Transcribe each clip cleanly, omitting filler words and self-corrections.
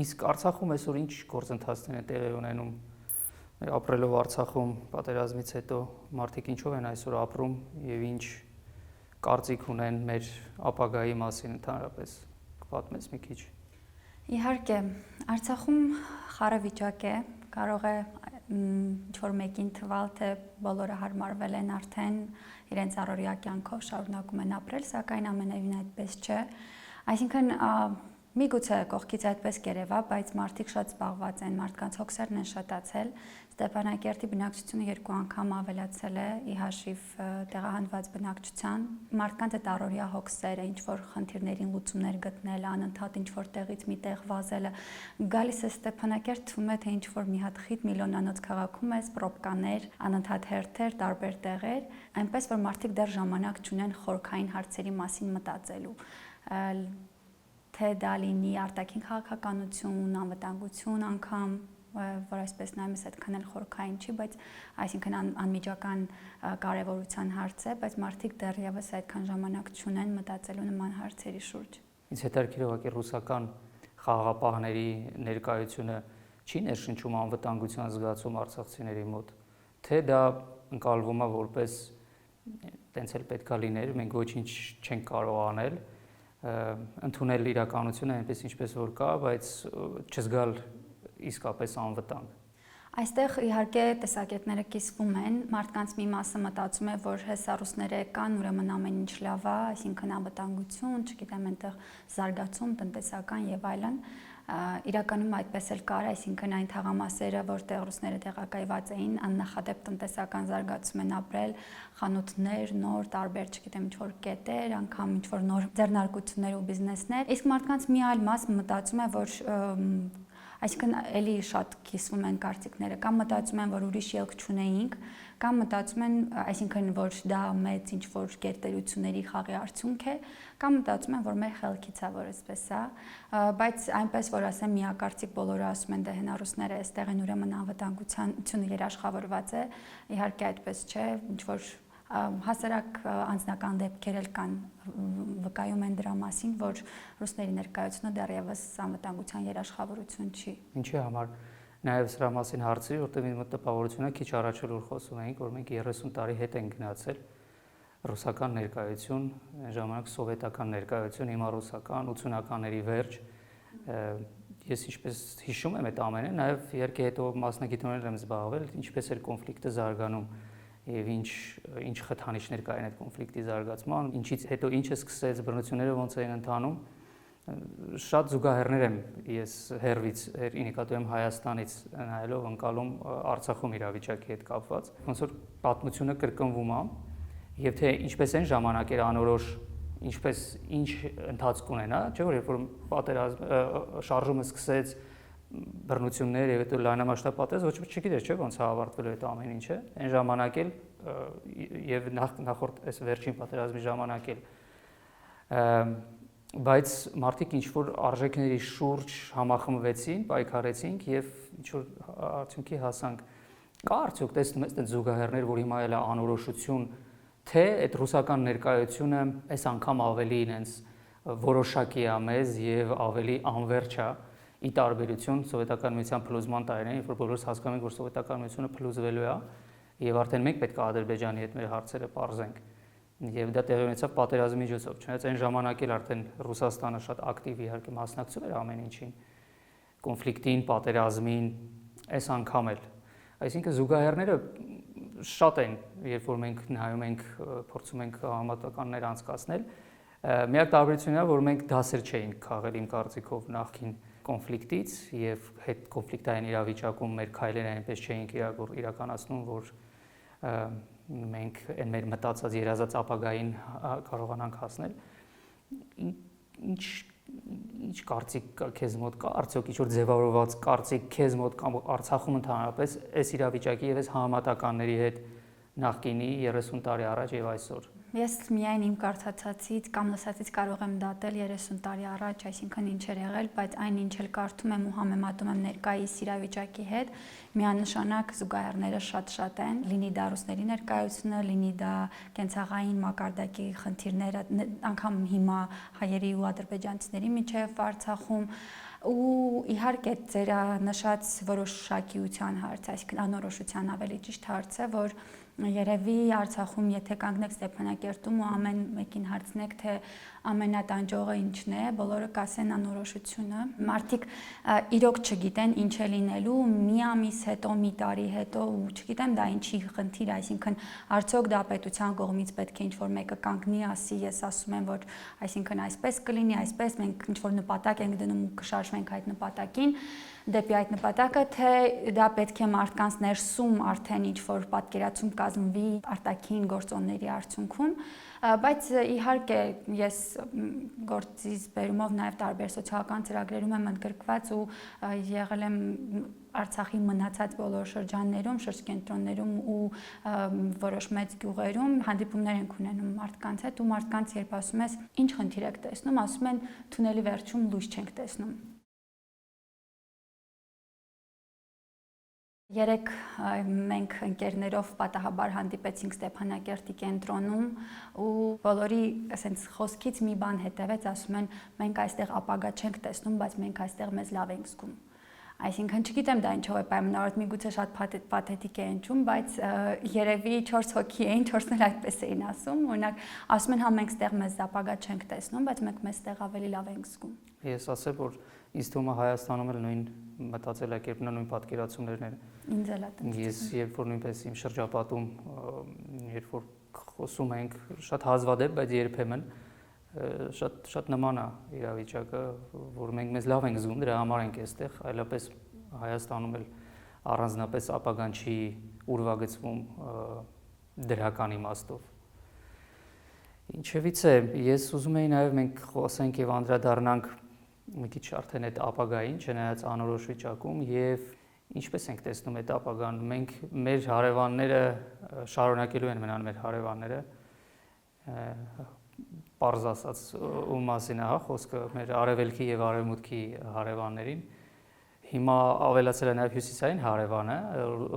Իսկ Արցախում այսօր ինչ գործընթացներ են տեղի ունենում։ Մեր ապրելով Արցախում պատերազմից հետո մարդիկ ինչով են այսօր ապրում եւ ինչ կարծիք ունեն մեր ապագայի մասին ընդհանրապես։ Կպատմես մի քիչ։ Իհարկե, Արցախում խառը վիճակ է, կարող է ինչ-որ մեկին թվալ, թե բոլորը հարմարվել են արդեն իրենց առօրյա կյանքով շարունակում են ապրել, սակայն ամենևին այդպես չէ։ Այսինքն միգուցե կողքից այդպես կերևա, բայց մարդիկ շատ զբաղված են, մարդկանց հոգսերն են շատացել։ Ստեփանակերտի բնակչությունը 2 անգամ ավելացել է ի հաշիվ տեղահանված բնակչության։ Մարդկանց այդ առօրյա հոգսերը, ինչ-որ խնդիրներին լուծումներ գտնել, անընդհատ ինչ-որ տեղից մի տեղ վազելը, գալիս է Ստեփանակերտ, թվում է թե ինչ-որ մի հատ խիտ միլիոնանոց քաղաքում է, պրոբկաներ, անընդհատ հերթեր, տարբեր տեղեր, այնպես որ մարդիկ դեռ ժամանակ չունեն խորքային հարցերի մասին մտածելու։ Թե դա լինի արտաքին քաղաքականություն, անվտանգություն անգամ, որ այսպես նայում ես այդքան էլ խորքային չի, բայց այսինքն անմիջական կարևորության հարց է, բայց մարդիկ դեռևս այդքան ժամանակ չունեն մտածելու նման հարցերի շուրջ։ Ինձ հետաքրքիր է ուղղակի ռուսական խաղաղապահների ներկայությունը չի ներշնչում անվտանգության զգացում արցախցիների մոտ, թե դա ընկալվում է որպես տենց էլ պետքա լիներ, մենք ոչինչ չենք կարող անել, ընդունել իրականությունը այնպես ինչպես որ կա, բայց չզգալ իսկապես անվտանգ։ Այստեղ իհարկե տեսակետները կիսվում են, մարդկանց մի մասը մտածում է, որ հեսա ռուսները կան, ուրեմն ամեն ինչ լավ է, այսինքն անվտանգություն, չգիտեմ, այնտեղ զարգացում, տնտեսական եւ այլն։ Իրականում այդպես էլ կար, այսինքն այն թաղամասերը, որտեղ ռուսները տեղակայված էին, աննախադեպ տնտեսական զարգացում են ապրել, խանութներ, նոր, տարբեր, չգիտեմ, ինչ-որ կետեր, անգամ ինչ-որ նոր ձեռնարկություններ ու բիզնեսներ։ Իսկ մարդկանց մի այլ մաս մտածում է, որ այսինքն էլի շատ կիսվում են կարծիքները, կամ մտածում են, որ ուրիշ ելք չունեինք, կամ մտածում են, այսինքն որ դա մեծ ինչ-որ գերտերությունների խաղի արդյունք է, կամ մտածում են, որ մեր խելքից է, որ այսպես է, բայց այնպես որ ասեմ միակարծիք բոլորը ասում են, դե հենա ռուսները այստեղ են, ուրեմն անվտանգությունը երաշխավորված է, իհարկե այդպես չէ, ինչ-որ հասարակ անձնական դեպքեր էլ կան, վկայում են դրա մասին, որ ռուսների ներկայությունը դեռևս անվտանգության երաշխավորություն չի։ Ինչի համար նաև սրա մասին հարցրի, որտեղ ինձ մոտ տպավորություն է, քիչ առաջ որ խոսում էինք, որ մենք 30 տարի հետ ենք գնացել ռուսական ներկայություն, այն ժամանակ սովետական ներկայություն, հիմա ռուսական 80-ականների վերջ։ Ես ինչպես հիշում եմ այդ ամենը, նաև իհարկե հետո մասնագիտորեն եմ զբաղվել, ինչպես էր կոնֆլիկտը զարգանում եւ ինչ խթանիչներ կային այդ կոնֆլիկտի զարգացման, ինչից հետո ինչը սկսեց, բռնությունները ոնց էին ընթանում, շատ զուգահեռներ եմ ես հերվից նկատում եմ Հայաստանից նայելով ընկալում Արցախում իրավիճակի հետ կապված, ոնց որ պատմությունը կրկնվում է եւ թե ինչպես են ժամանակեր անորոշ, ինչպես ինչ ընթացք ունենա, չէ՞ որ երբ որ պատերազմ շարժումը սկսեց բռնություններ եւ հետո լայնամասշտաբ պատերազմ, ոչ մի չգիտեր, չէ՞ ոնց է ավարտվելու այդ ամեն ինչը։ Այն ժամանակ էլ եւ նախորդ այս վերջին պատերազմի ժամանակ էլ բայց մարդիկ ինչ որ արժեքների շուրջ համախմբվեցին, պայքարեցինք եւ ինչ որ արդյունքի հասանք։ Կա արդյոք տեսնում ես այդ զուգահեռներ, որ հիմա էլ է անորոշություն, թե այդ ռուսական ներկայությունը այս անգամ ավելի ինձ որոշակի է մեզ եւ ավելի անվերջ է ի տարբերություն սովետական միության փլուզման տարիներին, երբ որ բոլորս հասկանում ենք, որ սովետական միությունը փլուզվելու է եւ արդեն մենք պետք է Ադրբեջանի հետ մեր հարցերը պարզենք։ Եվ դա տեղի ունեցավ պատերազմի միջոցով, չնայած այն ժամանակ էլ արդեն Ռուսաստանը շատ ակտիվ իհարկե մասնակցում էր ամեն ինչին, կոնֆլիկտին, պատերազմին, այս անգամ էլ։ Այսինքն զուգահեռները շատ են, երբ որ մենք նայում ենք, փորձում ենք համատականներ անցկացնել, միակ տարբերությունն է, որ մենք դասեր չէինք քաղել իմ կարծիքով նախքին կոնֆլիկտից եւ հետ կոնֆլիկտային իրավիճակում մեր քայլերը այնպես չէինք իրականացնում, որ մենք այն մեր մտածած երազած ապագային կարողանանք հասնել։ Ինչ կարծիք կա քեզ մոտ, կա արդյոք ինչ-որ ձևավորված կարծիք քեզ մոտ կամ Արցախում ընդհանրապես այս իրավիճակի եւ այս համատականների հետ նախկինի 30 տարի առաջ եւ այսօր։ Ես միայն իմ կարծացածից կամ լսածից կարող եմ դատել 30 տարի առաջ, այսինքն ինչ էր եղել, բայց այն ինչ էլ կարդում եմ ու համեմատում եմ ներկայիս իրավիճակի հետ, միանշանակ զուգահեռները շատ են, լինի դա ռուսների ներկայությունը, լինի դա կենցաղային մակարդակի խնդիրները, անգամ հիմա հայերի ու ադրբեջանցիների միջև Արցախում, ու իհարկե ձեր նշած որոշակիության հարց, այսինքն անորոշության ավելի ճիշտ հարց է, որ երևի Արցախում եթե կանգնեք Ստեփանակերտում ու ամեն մեկին հարցնեք թե ամենատանջողը ինչն է, բոլորը կասեն անորոշությունը։ Մարդիկ իրոք չգիտեն ինչ է լինելու մի ամիս հետո, մի տարի հետո ու չգիտեմ դա ինչի խնդիր, այսինքն արդյոք դա պետության կողմից պետք է ինչ-որ մեկը կանգնի, ասի, ես ասում եմ, որ այսինքն այսպես կլինի, այսպես մենք ինչ-որ նպատակ ենք դնում ու կշարժվենք այդ նպատակին, դեպի այդ նպատակը, թե դա պետք է մարդկանց ներսում արդեն ինչ-որ պատկերացում կազմվի արտաքին գործոնների արդյունքում, բայց իհարկե ես գործից բերումով նաև տարբեր սոցիալական ծրագրերում եմ ընդգրկված ու եղել եմ Արցախի մնացած բոլոր շրջաններում, շրջկենտրոններում ու որոշ մեծ գյուղերում հանդիպումներ ենք ունենում մարդկանց հետ ու մարդկանց երբ ասում ես ինչ խնդիր եք տեսնում, ասում են թունելի վերջում լույս չենք տեսնում։ Երեք մենք ընկերներով պատահաբար հանդիպեցինք Ստեփանակերտի կենտրոնում ու բոլորի ասենց խոսքից մի բան հետևեց, ասում են մենք այստեղ ապագա չենք տեսնում, բայց մենք այստեղ մեզ լավ ենք զգում։ Այսինքն չգիտեմ դա ինչով է պայմանավորված, միգուցե շատ պաթետիկ է հնչում, բայց երևի 4 հոգի էին, 4-ն էլ այդպես էին ասում, օրինակ ասում են հա մենք ստեղ մեզ ապագա չենք տեսնում, բայց մենք մեզ ստեղ ավելի լավ ենք զգում։ Ես ասեմ, որ ինձ թվում է Հայաստանում էլ նույն մտածելակերպն է, նույն պատկերացումներն են։ Ինձ էլ է տենց։ Ես երբ որ նույնպես իմ շրջապատում երբ որ խոսում ենք, շատ հազվադեպ, բայց երբեմն շատ նման է իրավիճակը, որ մենք մեզ լավ ենք զգում, դրա համար ենք այստեղ, այլապես Հայաստանում էլ առանձնապես ապագան չի ուրվագծվում դրական իմաստով։ Ինչևից է, ես ուզում եի նաև մենք խոսենք եւ անդրադառնանք մի քիչ արդեն այդ ապագային, չնայած անորոշ վիճակում եւ ինչպես ենք տեսնում այդ ապագան, մենք մեր հարևանները շարունակելու են մնալ մեր հարևանները, պարզ ասած ու մասին է, հա, խոսքը մեր արևելքի եւ արևմուտքի հարևաններին։ Հիմա ավելացել է նաեւ հյուսիսային հարևանը,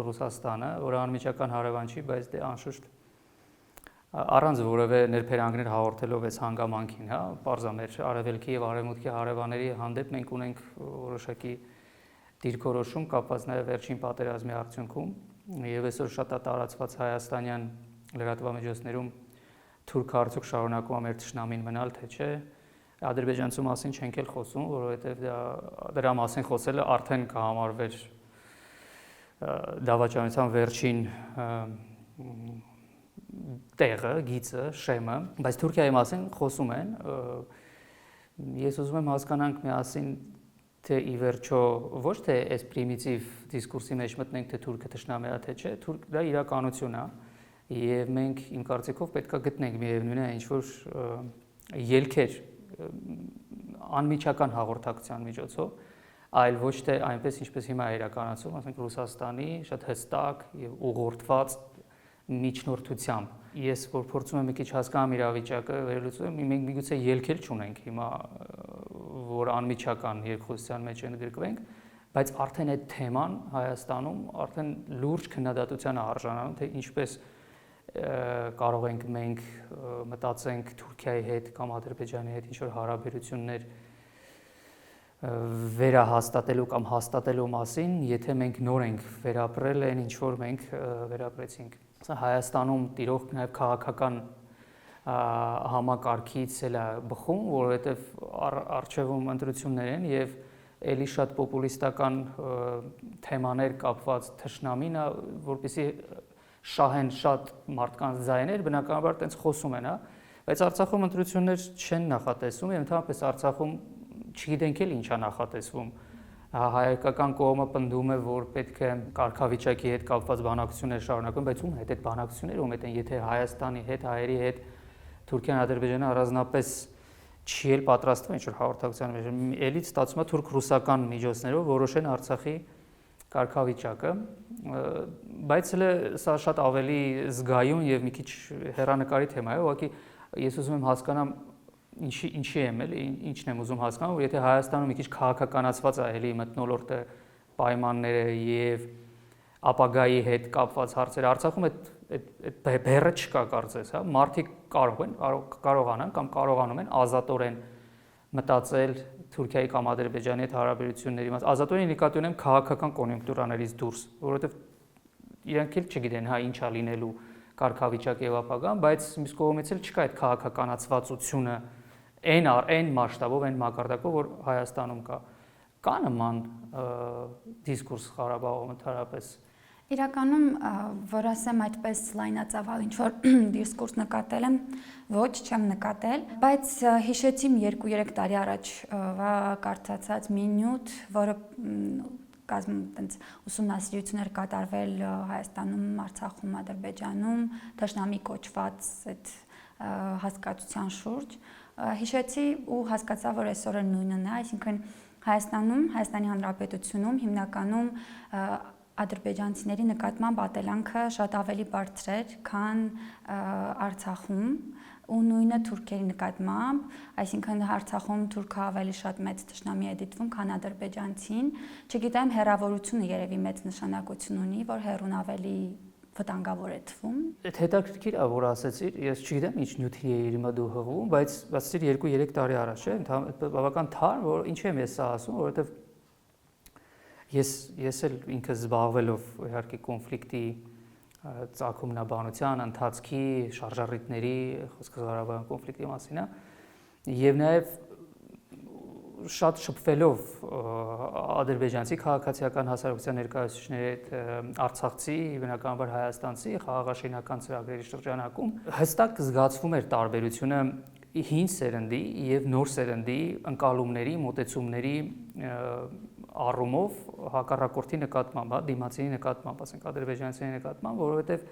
Ռուսաստանը, որը անմիջական հարևան չի, բայց դե անշուշտ առանց որևէ ներբերանքներ հաղորդելով այս հանգամանքին, հա, պարզ է մեր արևելքի եւ արևմուտքի հարևանների հանդեպ մենք ունենք որոշակի դիրքորոշում կապված նաեւ վերջին պատերազմի արդյունքում եւ այսօր շատ է տարածված հայաստանյան լրատվամիջոցներում թուրքը արդյոք շարունակում է մեր թշնամին մնալ, թե չէ, ադրբեջանցու մասին չենք էլ խոսում, որովհետև դրա մասին խոսելը արդեն կհամարվեր դավաճանության վերջին տեղը, գիծը, շեմը, բայց Թուրքիայի մասին խոսում են, ես ուզում եմ հասկանանք միասին, թե ի վերջո ոչ թե այս պրիմիտիվ դիսկուրսի մեջ մտնենք, թե Թուրքը թշնամի է, թե չէ, դա իրականություն է, եւ մենք իմ կարծիքով պետք է գտնենք միևնույն է ինչ-որ ելքեր անմիջական հաղորդակցության միջոցով, այլ ոչ թե այնպես ինչպես հիմա է իրականացում, ասենք Ռուսաստանի շատ հստակ եւ ուղղորդված միջնորդությամբ։ Ես որ փորձում եմ մի քիչ հասկանամ իրավիճակը, վերլուծում եմ, մենք միգուցե ելքեր չունենք հիմա, որ անմիջական երկխոսության մեջ ընդգրկվենք, բայց արդեն այդ թեման Հայաստանում արդեն լուրջ քննադատության է արժանանում, թե ինչպես կարող ենք մենք մտածենք Թուրքիայի հետ կամ Ադրբեջանի հետ ինչ-որ հարաբերություններ վերահաստատելու կամ հաստատելու մասին, եթե մենք նոր ենք վերապրել են ինչ-որ մենք վերապրեցինք։ Հայաստանում տիրող նաև քաղաքական համակարգից էլ է բխում, որովհետև առջևում ընտրություններ են եւ էլի շատ պոպուլիստական թեմաներ կապված թշնամին, որպեսզի շահեն շատ մարդկանց ձայներ, բնականաբար տենց խոսում են, հա, բայց Արցախում ընտրություններ չեն նախատեսվում եւ ընդհանրապես Արցախում չգիտենք էլ ինչ է նախատեսվում։ Հայկական կողմը պնդում է, որ պետք է կարգավիճակի հետ կապված բանակցություններ շարունակվեն, բայց ում հետ այդ բանակցությունները ում հետ են, եթե Հայաստանի հետ, հայերի հետ Թուրքիան, Ադրբեջանը առանձնապես չի էլ պատրաստվում ինչ-որ հաղորդակցության մեջ, էլի ստացվում է թուրք-ռուսական միջոցներով որոշեն Արցախի կարգավիճակը, բայց սա շատ ավելի զգայուն եւ մի քիչ հեռանկարի թեմա է, ուղղակի ես ուզում եմ հասկանամ ինչի եմ էլ, ինչն եմ ուզում հասկանալ, որ եթե Հայաստանում մի քիչ քաղաքականացված է էլի մթնոլորտը, պայմանները եւ ապագայի հետ կապված հարցերը, Արցախում այդ բեռը չկա կարծես, հա, մարդիկ կարողանան կամ կարողանում են ազատորեն մտածել Թուրքիայի կամ Ադրբեջանի հետ հարաբերությունների մաս ազատորեն նկատի ունեմ քաղաքական կոնյունկտուրաներից դուրս, որովհետև իրանք էլ չգիտեն, հա ինչա լինելու կարգավիճակը եւ ապագան, բայց մյուս կողմից էլ չկա այդ քաղաքականացվածությունը այն մասշտաբով, այն մակարդակով, որ Հայաստանում կա նման դիսկուրս Ղարաբաղում ընդհանրապես։ Իրականում, որ ասեմ այդպես լայնածավալ ինչ-որ դիսկուրս նկատել եմ, ոչ, չեմ նկատել, բայց հիշեցի 2-3 տարի առաջ կարծացած մի նյութ, որը տենց ուսումնասիրություններ կատարվել Հայաստանում, Արցախում, Ադրբեջանում, դաշնամի կոչված այդ հասկացության շուրջ, հիշեցի ու հասկացա, որ այսօր նույնն է, այսինքն Հայաստանում, Հայաստանի Հանրապետությունում հիմնականում ադրբեջանցիների նկատմամբ ատելանքը շատ ավելի բարձր էր, քան Արցախում ու նույնը թուրքերի նկատմամբ, այսինքն Արցախում թուրքը ավելի շատ մեծ դաշնամի է դիտվում, քան ադրբեջանցին, չգիտեմ հեռավորությունը երևի մեծ նշանակություն ունի, որ հեռուն ավելի վտանգավոր է թվում։ Այդ հետաքրքիր է, որ ասեցիր, ես չգիտեմ ինչ նյութի է հիմա դու հղում, բայց ասեցիր 2-3 տարի առաջ է, բավական թարմ, որ ինչի եմ ես սա ասում, որովհետև ես էլ ինքս զբաղվելով իհարկե կոնֆլիկտի ծագումնաբանության, ընթացքի, շարժառիթների, խոսքը Ղարաբաղյան կոնֆլիկտի մասին է, եւ նաեւ շատ շփվելով ադրբեջանցի քաղաքացիական հասարակության ներկայացուցիչների հետ, արցախցի, բնականաբար հայաստանցի խաղաղաշինական ծրագրերի շրջանակում հստակ զգացվում էր տարբերությունը հին սերնդի եւ նոր սերնդի ընկալումների, մոտեցումների առումով հակառակորդի նկատմամբ, դիմացինի նկատմամբ, ասենք ադրբեջանցիների նկատմամբ, որովհետեւ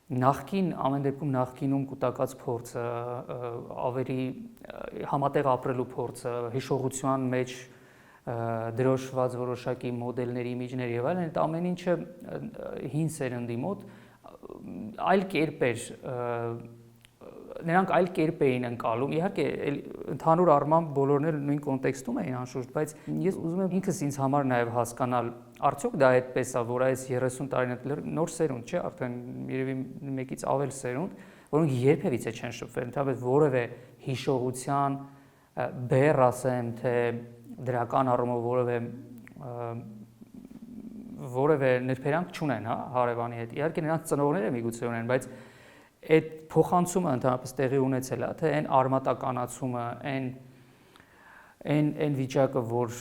նախքին ամեն դեպքում նախքինում կուտակած փորձը, ավելի համատեղ ապրելու փորձը, հիշողության մեջ դրոշված որոշակի մոդելների, իմիջներ եւ այլն, այդ ամեն ինչը հին սերնդի մոտ այլ կերպ էր, նրանք այլ կերպ էին ընկալում, իհարկե ընդհանուր առմամբ բոլորն էլ նույն կոնտեքստում էին անշուշտ, բայց ես ուզում եմ ինքս ինձ համար նաև հասկանալ, արդյոք դա այդպես է, որ այս 30 տարին նոր սերունդ չէ, արդեն երևի մեկից ավել սերունդ, որոնք երբևիցե չեն շփվել, ընդհանրապես որևէ հիշողության բեռ ասեմ, թե դրական առումով որևէ նրբերանգ չունեն, հա, հարևանի հետ։ Իհարկե նրանց ծնողները միգուցե ունեն, բայց այդ փոխանցումը ընդհանրապես տեղի ունեցել է, թե այն արմատականացումը, այն վիճակը, որ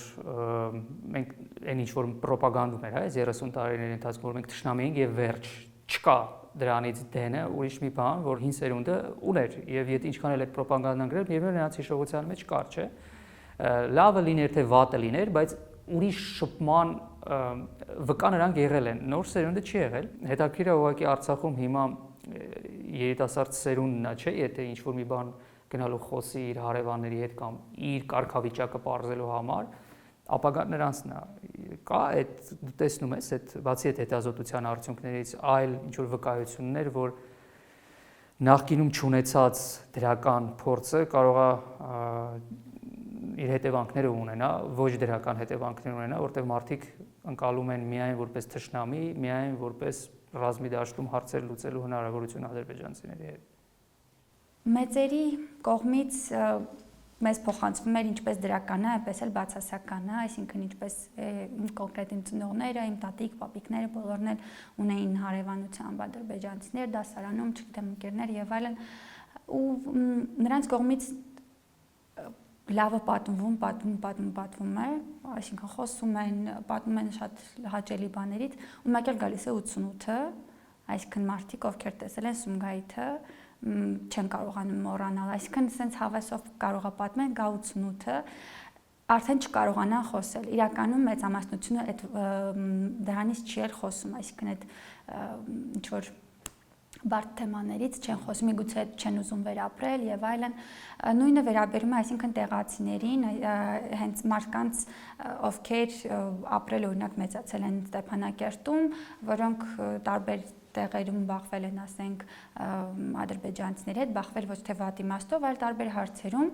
մենք այն ինչ որ ռոպագանդում էր, հա, այս 30 տարիների ընթացքում, որ մենք թշնամի ենք եւ վերջ չկա դրանից դենը, ուրիշ մի բան, որ հին սերունդը ուներ եւ եթե ինչքան էլ այդ ռոպագանդան գրել, միևնույն նրանց հիշողության մեջ կար, չէ։ Լավը լիներ թե վատը լիներ, բայց ուրիշ շփման վկա նրանք եղել են, նոր սերունդը չի եղել։ Հետաքրքիր է ուղղակի Արցախում հիմա երիտասարդ սերունդն է, չէ, եթե ինչ որ մի բան գնալու խոսի իր հարևանների հետ կամ իր կարգավիճակը բարձելու համար, ապա նրանցն է։ Կա այդ տեսնում ես այդ բացի այդ հետազոտության արդյունքներից այլ ինչ որ վկայություններ, որ նախկինում չունեցած դրական փորձը կարող է իր հետևանքները ունենա, ոչ դրական հետևանքներ ունենա, որտեղ մարդիկ ընկալում են միայն որպես թշնամի, միայն որպես ռազմի դաշտում հարցեր լուծելու հնարավորություն ադրբեջանցիների հետ։ Մեծերի կողմից մեզ փոխանցվում էր ինչպես դրականը, այնպես էլ բացասականը, այսինքն ինչպես կոնկրետ իմ ծնողները, իմ տատիկ, պապիկները բոլորն էլ ունեին հարևանությամբ ադրբեջանցիներ, դասարանում, չգիտեմ, ընկերներ եւ այլն, ու նրանց կողմից լավը պատմվում է, այսինքն խոսում են, պատմում են շատ հաճելի բաներից, ու մեկ էլ գալիս է 88-ը, այսինքն մարդիկ, ովքեր տեսել են Սումգայիթը, չեն կարողանում մոռանալ, այսինքն սենց հավեսով կարող է պատմել, գա 88-ը, արդեն չկարողանան խոսել, իրականում մեծամասնությունը այդ դրանից չի էլ խոսում, այսինքն այդ ինչ-որ բարդ թեմաներից չեն խոսում, միգուցե չեն ուզում վերապրել եւ այլն, նույնը վերաբերում է այսինքն տեղացիներին, հենց մարդկանց, ովքեր ապրել օրինակ մեծացել են Ստեփանակերտում, որոնք տարբեր տեղերում բախվել են, ասենք, ադրբեջանցիների հետ, բախվել ոչ թե վատ իմաստով, այլ տարբեր հարցերում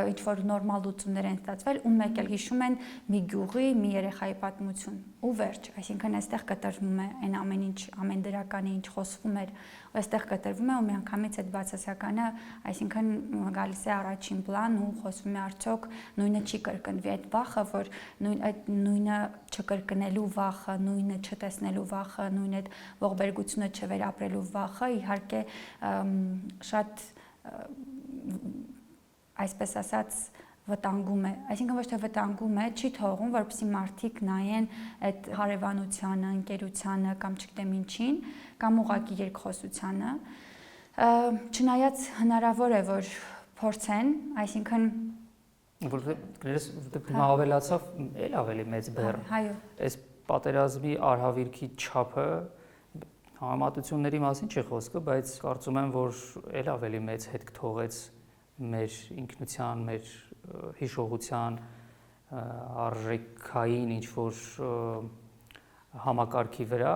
ինչ որ նորմալ լուծումներ են ստացվել, ու մեկ էլ հիշում են մի գյուղի, մի երեխայի պատմություն ու վերջ, այսինքն այստեղ կտրվում է այն ամեն ինչ, ամեն դրականի ինչ խոսվում էր, ու այստեղ կտրվում է ու միանգամից այդ բացասականը, այսինքն գալիս է առաջին պլան ու խոսվում է արդյոք նույնը չի կրկնվի, այդ վախը, որ այդ նույնը չկրկնելու վախը, նույնը չտեսնելու վախը, նույն այդ ողբերգությունը չվերապրելու վախը, իհարկե շատ այսպես ասած վտանգում է, այսինքն ոչ թե վտանգում է, չի թողում, որպեսզի մարդիկ նայեն այդ հարևանությանը, ընկերությանը կամ չգիտեմ ինչին, կամ ուղղակի երկխոսությանը, չնայած հնարավոր է, որ փորձեն, այսինքն որտեղ հիմա ավելացավ էլ ավելի մեծ բեռ։ Այո։ Այս պատերազմի արհավիրքի չափը համեմատությունների մասին չի խոսքը, բայց կարծում եմ, որ էլ ավելի մեծ հետք թողեց մեր ինքնության, մեր հիշողության, արժեքային ինչ-որ համակարգի վրա,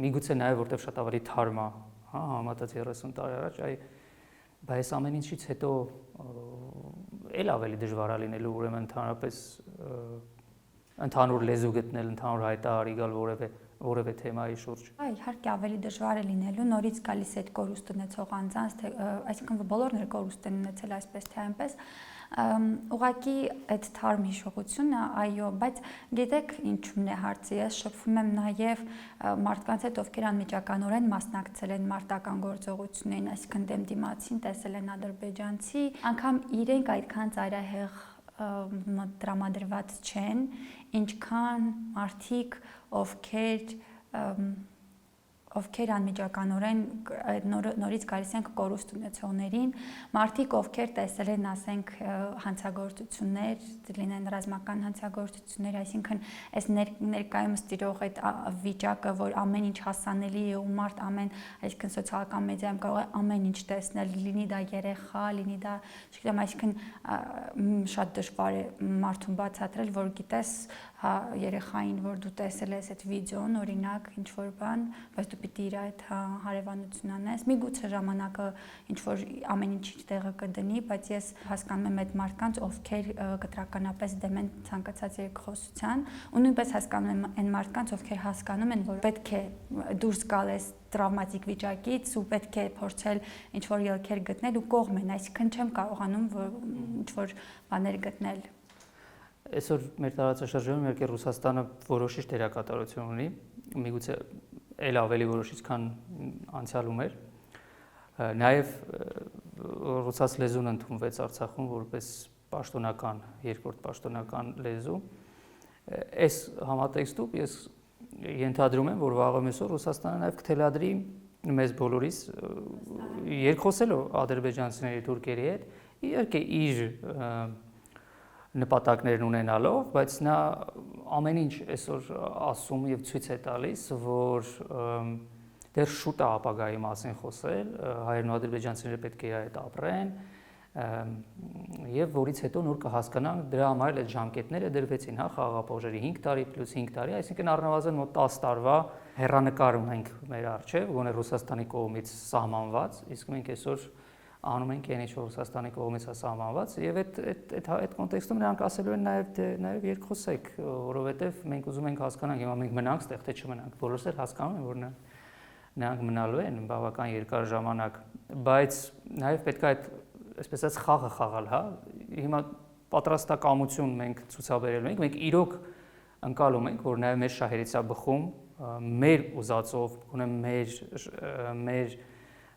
միգուցե նաև որտեղ շատ ավելի թարմ է, հա, համեմատած 30 տարի առաջ, բայց ամեն ինչից հետո էլ ավելի դժվար է լինելու ուրեմն ընդհանրապես ընդհանուր լեզու գտնել, ընդհանուր հայտարարի գալ որևէ թեմայի շուրջ։ Իհարկե ավելի դժվար է լինելու, նորից գալիս է այդ կորուստ ունեցող անձանց, այսինքն բոլորն էլ կորուստ են ունեցել այսպես թե այնպես, ուղղակի այդ թարմ հիշողությունը, այո, բայց գիտեք ինչու՞մն է հարցը, ես շփվում եմ նաև մարդկանց հետ, ովքեր անմիջականորեն մասնակցել են մարտական գործողություններին, այսինքն դեմ դիմացին տեսել են ադրբեջանցի, անգամ իրենք այդքան ծայրահեղ տրամադրված չեն, ինչքան մարդիկ, ովքեր անմիջականորեն նորից գալիս են կորուստ ունեցողներին, մարդիկ, ովքեր տեսել են, ասենք, հանցագործություններ, լինեն ռազմական հանցագործություններ, այսինքն այս ներկայումս տիրող այդ վիճակը, որ ամեն ինչ հասանելի է ու մարդ այսինքն սոցիալական մեդիայում կարող է ամեն ինչ տեսնել, լինի դա երեխա, լինի դա, չգիտեմ, այսինքն շատ դժվար է մարդուն բացատրել, որ գիտես, հա, երեխային, որ դու տեսել ես այդ վիդեոն, օրինակ, ինչ-որ բան, բայց դու պիտի իր այդ հարևանություն անես, միգուցե ժամանակը ինչ-որ ամեն ինչ տեղը կդնի, բայց ես հասկանում եմ այդ մարդկանց, ովքեր կտրականապես դեմ են ցանկացած երկխոսության, ու նույնպես հասկանում եմ այն մարդկանց, ովքեր հասկանում են, որ պետք է դուրս գալ այս տրավմատիկ վիճակից ու պետք է փորձել ինչ-որ ելքեր գտնել ու կողմ են, այսինքն չեմ կարողանում ինչ-որ բաներ գտնել։ Այսօր մեր տարածաշրջանում իհարկե Ռուսաստանը որոշիչ դերակատարություն ունի, միգուցե էլ ավելի որոշիչ, քան անցյալում էր։ Նաև ռուսաց լեզուն ընդունվեց Արցախում որպես պաշտոնական, երկրորդ պաշտոնական լեզու։ Այս համատեքստում ես ենթադրում եմ, որ վաղը մեսօր Ռուսաստանը նաև կթելադրի մեզ բոլորիս երկխոսելով ադրբեջանցիների, թուրքերի հետ, իհարկե իր նպատակներն ունենալով, բայց նա ամեն ինչ այսօր ասում եւ ցույց է տալիս, որ դեռ շուտ է ապագայի մասին խոսել, հայերն ու ադրբեջանցիները պետք է իր հետ ապրեն, եւ որից հետո նոր կհասկանանք դրա համար էլ այդ ժամկետները դրվեցին, հա, խաղաղապահների 5 տարի + 5 տարի, այսինքն առնվազն մոտ 10 տարվա հեռանկար ունենք մեր առջև, գոնե Ռուսաստանի կողմից սահմանված, իսկ մենք այսօր անում ենք այն ինչ որ Ռուսաստանի կողմից է սահմանված եւ այդ կոնտեքստում նրանք ասելու են նաեւ երկխոսեք, որովհետեւ մենք ուզում ենք հասկանանք, հիմա մենք մնանք ստեղ թե չմնանք, բոլորս էլ հասկանում են, որ նրանք մնալու են բավական երկար ժամանակ, բայց նաեւ պետք է այդ այսպես ասած խաղը խաղալ, հա, հիմա պատրաստակամություն մենք ցուցաբերելու ենք, մենք իրոք ընկալում ենք, որ նաեւ մեր շահերից է բխում, մեր ուզածով, ունեմ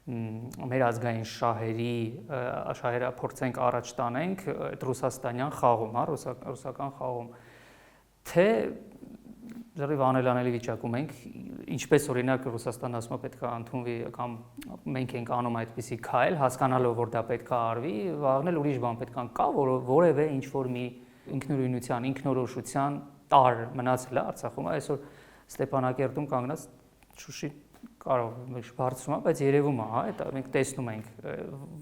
մեր ազգային շահերը փորձենք առաջ տանենք այդ ռուսաստանյան խաղում, հա, ռուսական խաղում, թե լրիվ անելանելի վիճակում ենք, ինչպես օրինակ Ռուսաստանը ասում է պետք է ընդունվի կամ մենք ենք անում այդպիսի քայլ, հասկանալով որ դա պետք է արվի, վաղն էլ ուրիշ բան պետք է կա, որևէ ինչ որ մի ինքնուրույնության, ինքնորոշության տար մնացել է Արցախում, այսօր Ստեփանակերտում կանգնած Շուշի կարող բարձրում է, բայց երևում է, հա, մենք տեսնում ենք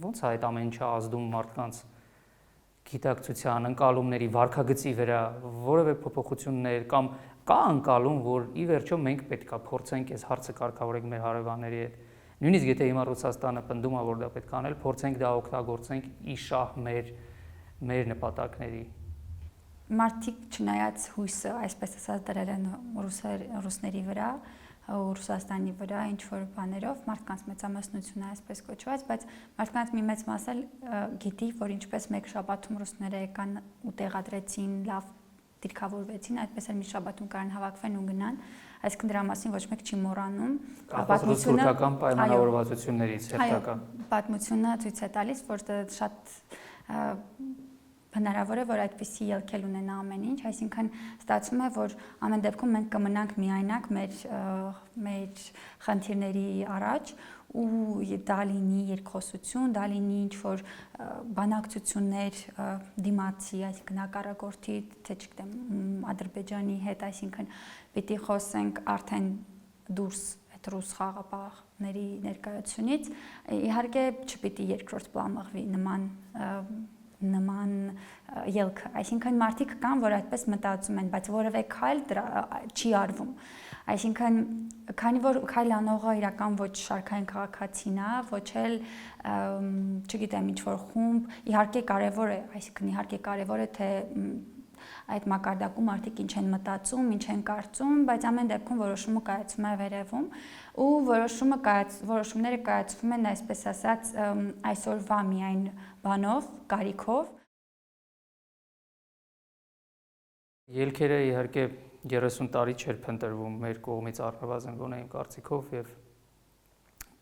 ոնց է այդ ամեն ինչը ազդում մարդկանց գիտակցության ընկալումների վարքագծի վրա որևէ փոփոխություններ կամ կա ընկալում, որ ի վերջո մենք պետքա փորձենք այս հարցը կարգավորենք մեր հարևանների հետ։ Նույնիսկ եթե հիմա Ռուսաստանը պնդում է, որ դա պետք է անել, փորձենք դա օգտագործենք ի շահ մեր նպատակների։ Մարդիկ չնայած հույսը, այսպես ասած, դրել են ռուսների վրա, Ռուսաստանի վրա ինչ որ բաներով, մարդկանց մեծամասնությունը այսպես կոչված, բայց մարդկանց մի մեծ մասը գիտի, որ ինչպես մեկ շաբաթում ռուսները եկան ու տեղադրեցին, լավ դիրքավորվեցին, այդպես էլ մի շաբաթում կարան հավաքվեն ու գնան, այսինքն դրա մասին ոչ մեկ չի մոռանում։ Ռուս-թուրքական պայմանավորվածություններից հերթական պատմությունը ցույց է տալիս, որ շատ հնարավոր է, որ այդպիսի ելքել ունենա ամեն ինչ, այսինքն ստացվում է, որ ամեն դեպքում մենք կմնանք միայնակ մեր խնդիրների առաջ ու դա լինի երկխոսություն, դա լինի ինչ-որ բանակցություններ դիմացի, այսինքն հակառակորդի, թե չգիտեմ, Ադրբեջանի հետ, այսինքն պիտի խոսենք արդեն դուրս այդ ռուս խաղապահների ներկայությունից, իհարկե չպիտի երկրորդ պլան մղվի նման ելքը, այսինքն մարդիկ կան, որ այդպես մտածում են, բայց որևէ քայլ չի արվում, այսինքն քանի որ քայլ անողը իրական ոչ շարքային քաղաքացին է, ոչ էլ չգիտեմ ինչ-որ խումբ, իհարկե կարևոր է, այսինքն իհարկե կարևոր է, թե այդ մակարդակում մարդիկ ինչ են մտածում, ինչ են կարծում, բայց ամեն դեպքում որոշումը կայացվում է վերևում ու որոշումները կայացվում են, այսպես ասած, այսօրվա միայն բանով, կարիքով։ Ելքերը իհարկե 30 տարի չէր փնտրվում մեր կողմից առնվազն գոնե իմ կարծիքով եւ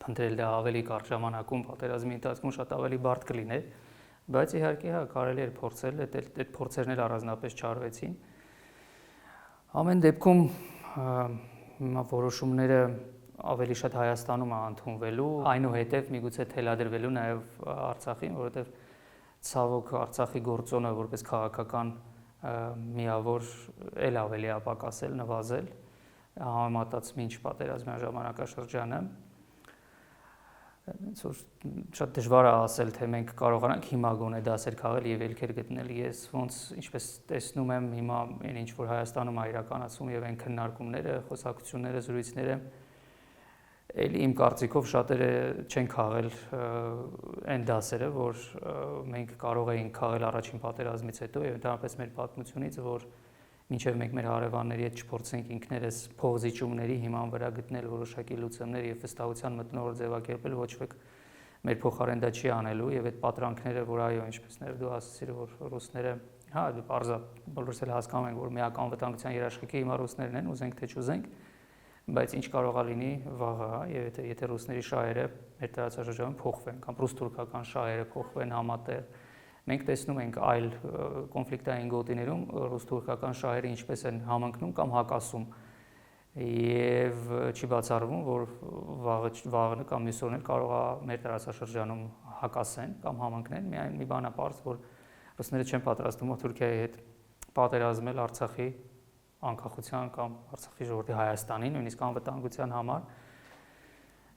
փնտրել դա ավելի կարճ ժամանակում պատերազմի ընթացքում շատ ավելի բարդ կլիներ, բայց իհարկե հա կարելի էր փորձել, այդ փորձերն էլ առանձնապես չարվեցին։ Ամեն դեպքում որոշումները ավելի շատ Հայաստանում է ընդունվելու, այնուհետև միգուցե թելադրվելու նաև Արցախին, որովհետև ցավոք Արցախի գործոնը որպես քաղաքական միավոր էլ ավելի ապակասել, նվազել, համեմատած մինչ պատերազմյան ժամանակաշրջանը։ Շատ դժվար է ասել, թե մենք կարողանանք հիմա գոնե դասեր քաղել եւ ելքեր գտնել։ Ես ոնց ինչպես տեսնում եմ հիմա այն ինչ որ Հայաստանում է իրականացում եւ այն քննարկումները, խոսակցությունները, զրույցները, էլի իմ կարծիքով շատերը չեն քաղել այն դասերը, որ մենք կարող էինք քաղել առաջին պատերազմից հետո եւ ընդհանրապես մեր պատմությունից, որ մինչև մենք մեր հարևանների հետ չփորձենք ինքներս փողզիջումների հիման վրա գտնել որոշակի լուծումներ եւ վստահության մթնոլորտ ձևակերպել, ոչ ոք մեր փոխարեն դա չի անելու եւ այդ պատրանքները, որ այո, ինչպես ներ դու ասացիր, որ ռուսները, հա, բարձա բոլորս էլ հասկանում ենք, որ միակ անվտանգության երաշխիքը հիմա ռուսներն են, ուզենք թե չուզենք, բայց ինչ կարող է լինի վաղը, հա, եւ եթե ռուսների շահերը մեր տարածաշրջանում փոխվեն կամ ռուս-թուրքական շահերը փոխվեն համատեղ, մենք տեսնում ենք այլ կոնֆլիկտային գոտիներում ռուս-թուրքական շահերը ինչպես են համընկնում կամ հակասում եւ չի բացառվում, որ վաղը կամ մյուս օրն կարող է մեր տարածաշրջանում հակասեն կամ համընկնեն, միայն մի բան է պարզ, որ ռուսները չեն պատրաստվում Թուրքիայի հետ պատերազմել Արցախի անկախության կամ Արցախի ժողովրդի Հայաստանի նույնիսկ անվտանգության համար,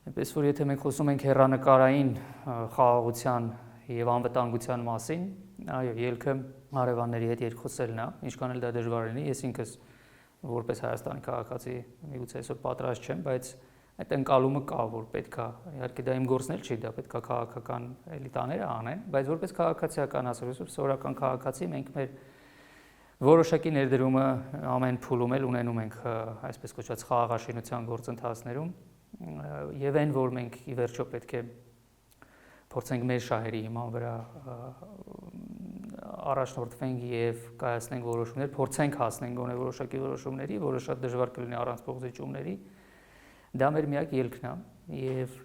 այնպես որ եթե մենք խոսում ենք հեռանկարային խաղաղության եւ անվտանգության մասին, այո, ելքը հարևանների հետ երկխոսելն է, ինչքան էլ դա դժվար լինի, ես ինքս որպես Հայաստանի քաղաքացի միգուցե այսօր պատրաստ չեմ, բայց այդ ընկալումը կա, որ պետքա, իհարկե դա իմ գործն էլ չի, դա պետքա քաղաքական էլիտաները անեն, բայց որպես քաղաքացիական ասել, սովորական քաղաքացի մենք մեր որոշակի ներդրումը ամեն փուլում էլ ունենում ենք, այսպես կոչված խաղաղաշինության գործընթացներում, եւ այն, որ մենք ի վերջո պետք է փորձենք մեր շահերի հիման վրա առաջնորդվենք եւ կայացնենք որոշումներ, փորձենք հասնենք գոնե որոշակի որոշումների, որը շատ դժվար կլինի առանց փոխզիջումների, դա մեր միակ ելքն է եւ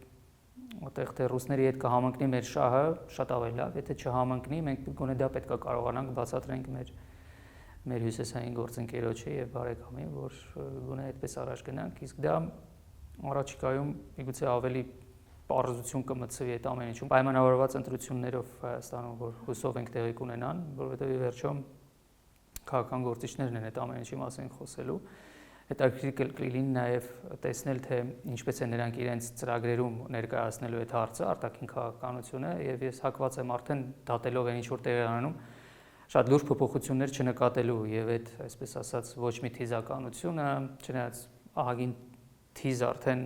այդտեղ թե ռուսների հետ կհամընկնի մեր շահը, շատ ավելի լավ, եթե չհամընկնի, մենք գոնե դա պետք է կարողանանք բացատրենք մեր հյուսիսային գործընկերոջը եւ բարեկամին, որ գոնե այդպես առաջ գնանք, իսկ դա առաջիկայում միգուցե ավելի պարզություն կմտցվի այդ ամեն ինչում պայմանավորված ընտրություններով Հայաստանում, որ հուսով ենք տեղի կունենան, որովհետև ի վերջո քաղաքական գործիչներն են այդ ամեն ինչի մասին խոսելու։ Հետաքրքիր կլինի նաև տեսնել, թե ինչպես են նրանք իրենց ծրագրերում ներկայացնելու այդ հարցը, արտաքին քաղաքականությունը, եւ ես հակված եմ արդեն դատելով այն ինչ որ տեղի ունենում, շատ լուրջ փոփոխություններ չնկատելու եւ այդ, այսպես ասած, ոչ մի թիզականությունը, չնայած ահագին թիզ արդեն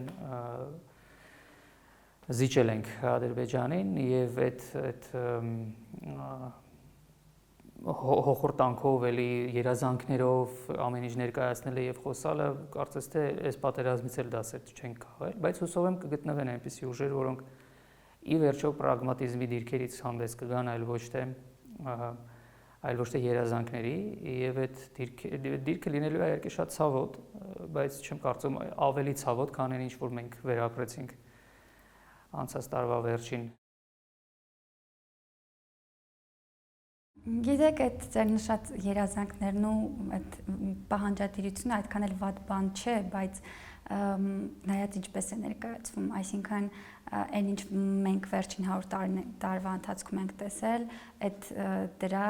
զիջել ենք Ադրբեջանին եւ այդ հոխորտանքով էլի երազանքներով ամեն ինչ ներկայացնելը եւ խոսալը կարծես թե այս պատերազմից էլ դասեր չենք քաղել, բայց հուսով եմ կգտնվեն այնպիսի ուժեր, որոնք ի վերջո պրագմատիզմի դիրքերից հանդես կգան, այլ ոչ թե երազանքների եւ այդ դիրքը լինելու է իհարկե շատ ցավոտ, բայց չեմ կարծում ավելի ցավոտ, քան այն ինչ որ մենք վերապրեցինք անցած տարվա վերջին։ Գիտեք, այդ ձեր նշած երազանքներն ու այդ պահանջատիրությունը այդքան էլ վատ բան չէ, բայց նայած ինչպես է ներկայացվում, այսինքն այն ինչ մենք վերջին 100 տարվա ընթացքում ենք տեսել, այդ դրա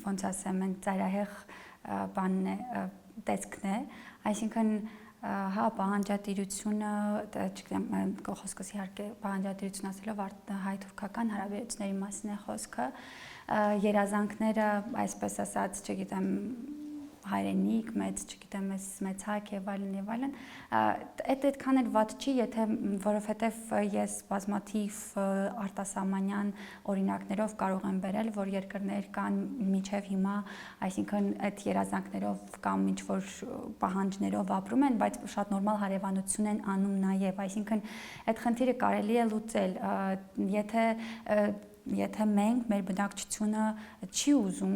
ոնց ասեմ, ծայրահեղ բանն է, տեսքն է, այսինքն հա պահանջատիրությունը, չգիտեմ, խոսքս իհարկե պահանջատիրություն ասելով հայ-թուրքական հարաբերությունների մասին է խոսքը, երազանքները, այսպես ասած, չգիտեմ, հայրենիք, մեծ, չգիտեմ, մեծ հայք եւ այլն, այդքան էլ վատ չի, եթե որովհետեւ ես բազմաթիվ արտասահմանյան օրինակներով կարող եմ բերել, որ երկրներ կան միջև հիմա, այսինքն այդ երազանքներով կամ ինչ որ պահանջներով ապրում են, բայց շատ նորմալ հարևանություն են անում նաեւ, այսինքն այդ խնդիրը կարելի է լուծել, եթե մենք մեր բնակչությունը չի ուզում,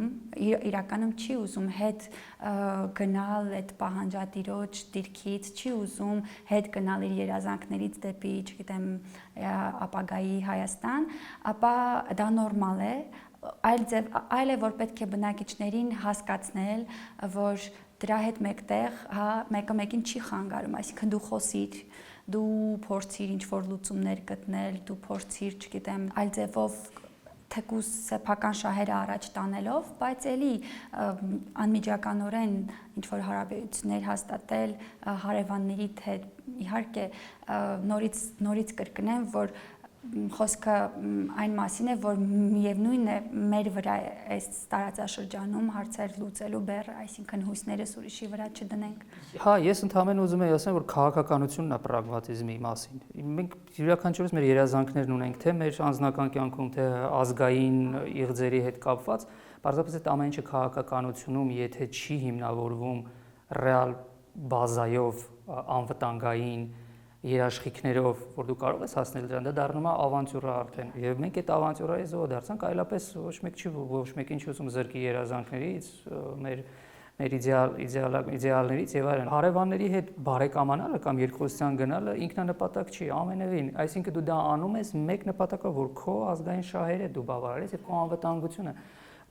իրականում չի ուզում հետ գնալ այդ պահանջատիրոջ դիրքից, չի ուզում հետ գնալ իր երազանքներից դեպի, չգիտեմ, ապագայի Հայաստան, ապա դա նորմալ է, այլ է որ պետք է բնակիչներին հասկացնել, որ դրա հետ մեկտեղ, հա, մեկը մեկին չի խանգարում, այսինքն դու խոսիր, դու փորձիր ինչ-որ լուծումներ գտնել, դու փորձիր, չգիտեմ, այլ ձևով թեկուզ սեփական շահերը առաջ տանելով, բայց էլի անմիջականորեն ինչ-որ հարաբերություններ հաստատել հարևանների հետ, իհարկե նորից կրկնեմ, որ խոսքը այն մասին է, որ միևնույն է մեր վրա այս տարածաշրջանում հարցեր լուծելու բեռը, այսինքն հույսներս ուրիշի վրա չդնենք։ Հա, ես ընդհանրապես ուզում եմ ասեմ, որ քաղաքականությունն է պրագմատիզմի մասին։ Մենք յուրաքանչյուրս մեր երազանքներն ունենք, թե մեր անձնական կյանքում, թե ազգային իղձերի հետ կապված, պարզապես այդ ամեն ինչը քաղաքականությունում, եթե չի հիմնավորվում ռեալ բազայով անվտանգային երաշխիքներով, որ դու կարող ես հասնել դրան, դա դառնում է ավանտյուրա արդեն։ Եվ մենք այդ ավանտյուրայի զոհ դարձանք, այլապես ոչ մեկին չի ուզում զրկի երազանքներից, մեր իդեալներից եւ այլն։ Հարևանների հետ բարեկամանալը կամ երկխոսության գնալը ինքնանպատակ չի, ամենևին։ Այսինքն դու դա անում ես մեկ նպատակով, որ քո ազգային շահերը դու բավարարես եւ քո անվտանգությունը։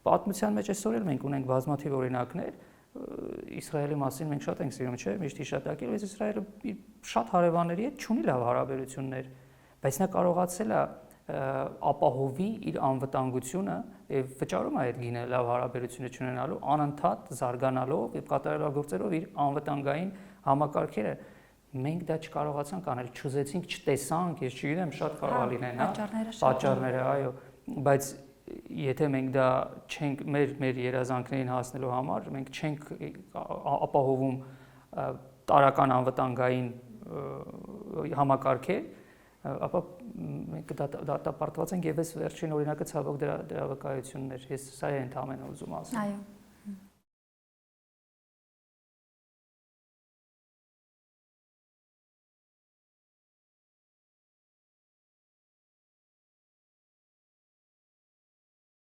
Պատմության մեջ այսօր էլ մենք ունենք բազմաթիվ օրինակներ, Իսրայելի մասին մենք շատ ենք սիրում, չէ՞, միշտ հիշատակել, բայց Իսրայելը շատ հարևանների հետ չունի լավ հարաբերություններ, բայց նա կարողացել է ապահովի իր անվտանգությունը եւ վճարում է այդ գինը լավ հարաբերություններ չունենալու, անընդհատ զարգանալով եւ կատարելագործելով իր անվտանգային համակարգերը։ Մենք դա չկարողացանք անել, չուզեցինք, չտեսանք, ես չգիտեմ, շատ կարող է լինեն, հա, պատճառները, այո, բայց եթե մենք դա չենք մեր երազանքներին հասնելու համար, մենք չենք ապահովում տարական անվտանգային համակարգեր, ապա մենք դատապարտված ենք եւ այս վերջին օրինակը ցավոք դրա վկայությունն էր։ Ես սա եմ ընդհանրապես ուզում ասել։ Այո։